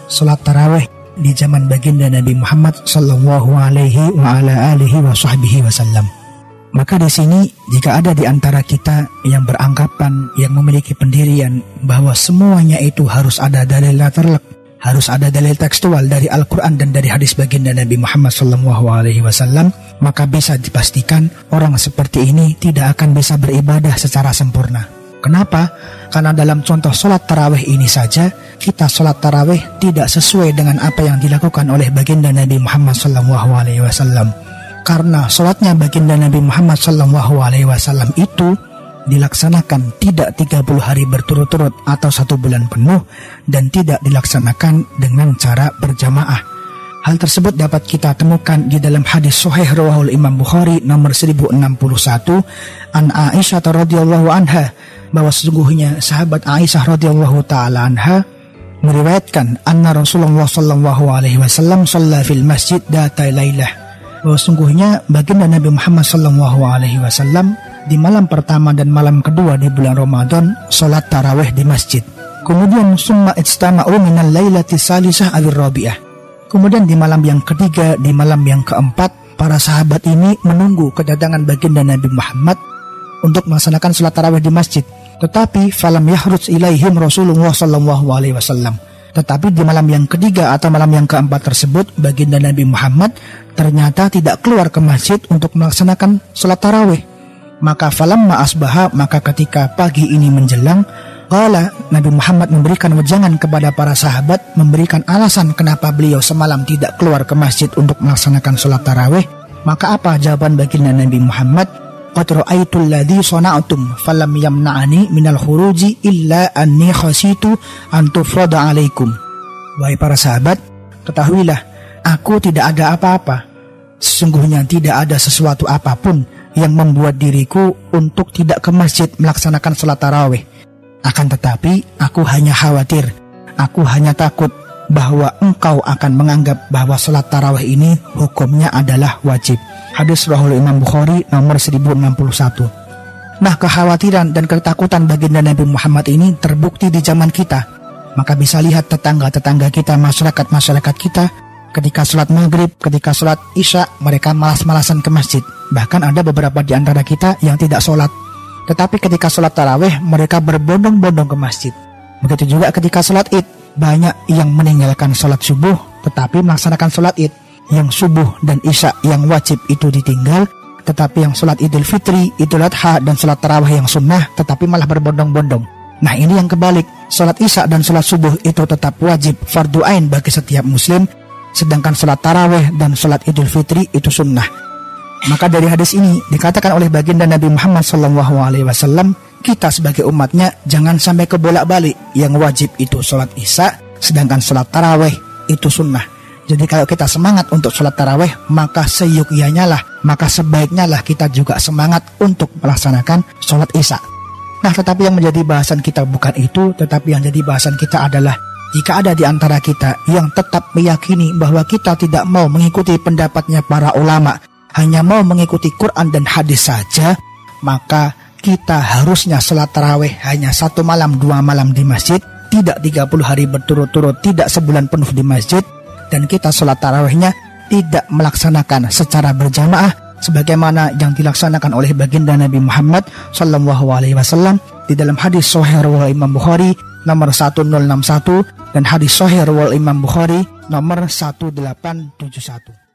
salat tarawih di zaman baginda Nabi Muhammad sallallahu alaihi wa ala alihi wa sahbihi wasallam. Maka di sini jika ada di antara kita yang beranggapan, yang memiliki pendirian bahwa semuanya itu harus ada dalil latarlek, harus ada dalil tekstual dari Al-Quran dan dari hadis baginda Nabi Muhammad SAW, maka bisa dipastikan orang seperti ini tidak akan bisa beribadah secara sempurna. Kenapa? Karena dalam contoh sholat tarawih ini saja, kita sholat tarawih tidak sesuai dengan apa yang dilakukan oleh baginda Nabi Muhammad SAW. Karena sholatnya baginda Nabi Muhammad SAW itu dilaksanakan tidak 30 hari berturut-turut atau 1 bulan penuh, dan tidak dilaksanakan dengan cara berjamaah. Hal tersebut dapat kita temukan di dalam hadis sahih rawahul Imam Bukhari nomor 1061 an Aisyah radhiyallahu anha, bahwa sesungguhnya sahabat Aisyah radhiyallahu taala anha meriwayatkan anna Rasulullah sallallahu alaihi wasallam shalla fil masjid data lailah, bahwa sungguhnya baginda Nabi Muhammad SAW di malam pertama dan malam kedua di bulan Ramadan sholat tarawih di masjid. Kemudian summa ijtama'u minal lailati salisah awir rabi'ah. Kemudian di malam yang ketiga, di malam yang keempat, para sahabat ini menunggu kedatangan baginda Nabi Muhammad untuk melaksanakan sholat tarawih di masjid. Tetapi falam yahruj ilaihim Rasulullah SAW. Tetapi di malam yang ketiga atau malam yang keempat tersebut, baginda Nabi Muhammad ternyata tidak keluar ke masjid untuk melaksanakan sholat tarawih. Maka falamma asbaha, maka ketika pagi ini menjelang, qala, Nabi Muhammad memberikan wejangan kepada para sahabat, memberikan alasan kenapa beliau semalam tidak keluar ke masjid untuk melaksanakan sholat tarawih. Maka apa jawaban baginda Nabi Muhammad? Qad ra'aitul ladzi sana'tum falam yamna'ani minal khuruji illa anni khasitu an tufrada alaikum. Wahai para sahabat, ketahuilah, aku tidak ada apa-apa. Sesungguhnya tidak ada sesuatu apapun yang membuat diriku untuk tidak ke masjid melaksanakan sholat tarawih. Akan tetapi aku hanya khawatir, aku hanya takut bahwa engkau akan menganggap bahwa sholat tarawih ini hukumnya adalah wajib. Hadis rawahul Imam Bukhari nomor 1061. Nah, kekhawatiran dan ketakutan baginda Nabi Muhammad ini terbukti di zaman kita. Maka bisa lihat tetangga-tetangga kita, masyarakat kita, ketika sholat maghrib, ketika sholat isya, mereka malas-malasan ke masjid. Bahkan ada beberapa di antara kita yang tidak sholat. Tetapi ketika sholat tarawih, mereka berbondong-bondong ke masjid. Begitu juga ketika sholat id, banyak yang meninggalkan sholat subuh, tetapi melaksanakan sholat id. Yang subuh dan isya yang wajib itu ditinggal, tetapi yang sholat idul fitri, idul adha, dan sholat tarawih yang sunnah, tetapi malah berbondong-bondong. Nah, ini yang kebalik. Sholat isya dan sholat subuh itu tetap wajib, fardu ain bagi setiap muslim, sedangkan sholat tarawih dan sholat idul fitri itu sunnah. Maka dari hadis ini dikatakan oleh baginda Nabi Muhammad SAW, kita sebagai umatnya jangan sampai kebolak-balik. Yang wajib itu sholat isya, sedangkan sholat tarawih itu sunnah. Jadi kalau kita semangat untuk sholat tarawih, maka seyukyanya lah, maka sebaiknya lah kita juga semangat untuk melaksanakan sholat isya. Nah, tetapi yang menjadi bahasan kita bukan itu, tetapi yang jadi bahasan kita adalah jika ada di antara kita yang tetap meyakini bahwa kita tidak mau mengikuti pendapatnya para ulama, hanya mau mengikuti Quran dan hadis saja, maka kita harusnya sholat tarawih hanya 1 malam 2 malam di masjid, tidak 30 hari berturut-turut, tidak sebulan penuh di masjid, dan kita sholat tarawihnya tidak melaksanakan secara berjamaah sebagaimana yang dilaksanakan oleh baginda Nabi Muhammad SAW di dalam hadis sahih riwayat Imam Bukhari nomor 1061 dan hadis sahih riwayat Imam Bukhari nomor 1871.